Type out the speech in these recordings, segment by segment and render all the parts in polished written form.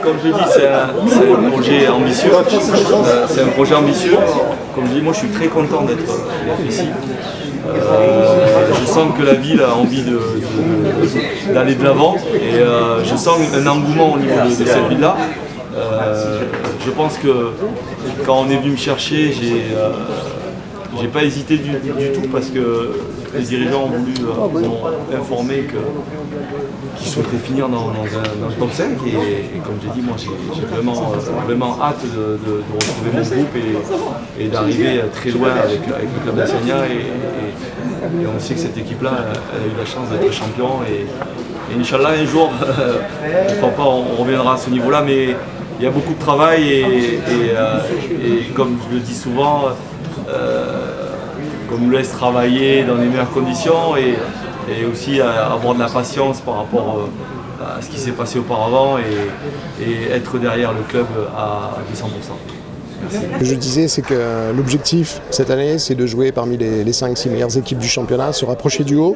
comme je dis, c'est un projet ambitieux. C'est un projet ambitieux. Comme je dis, moi je suis très content d'être ici. Je sens que la ville a envie d'aller de l'avant et je sens un engouement au niveau de cette ville-là. Je pense que quand on est venu me chercher, j'ai pas hésité du tout parce que les dirigeants ont voulu m'ont informé qu'ils souhaitaient finir dans le top 5 et comme j'ai dit, moi j'ai vraiment hâte de retrouver mon groupe et d'arriver très loin avec le club d'Assegna et on sait que cette équipe-là a eu la chance d'être champion et Inch'Allah un jour, pourquoi pas, on reviendra à ce niveau-là, mais il y a beaucoup de travail et comme je le dis souvent, qu'on nous laisse travailler dans les meilleures conditions et aussi avoir de la patience par rapport à ce qui s'est passé auparavant et être derrière le club à 200%. Merci. Ce que je disais, c'est que l'objectif cette année, c'est de jouer parmi les 5-6 meilleures équipes du championnat, se rapprocher du haut.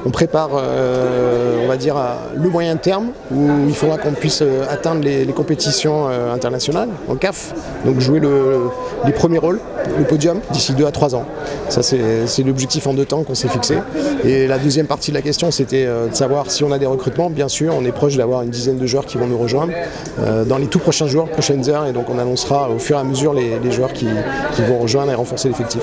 On prépare, on va dire, le moyen terme, où il faudra qu'on puisse atteindre les compétitions internationales, en CAF, donc jouer les premiers rôles, le podium, d'ici 2 à 3 ans. Ça, c'est l'objectif en 2 temps qu'on s'est fixé. Et la deuxième partie de la question, c'était de savoir si on a des recrutements. Bien sûr, on est proche d'avoir une dizaine de joueurs qui vont nous rejoindre dans les tout prochains jours, prochaines heures, et donc on annoncera au fur et à mesure les joueurs qui vont rejoindre et renforcer l'effectif.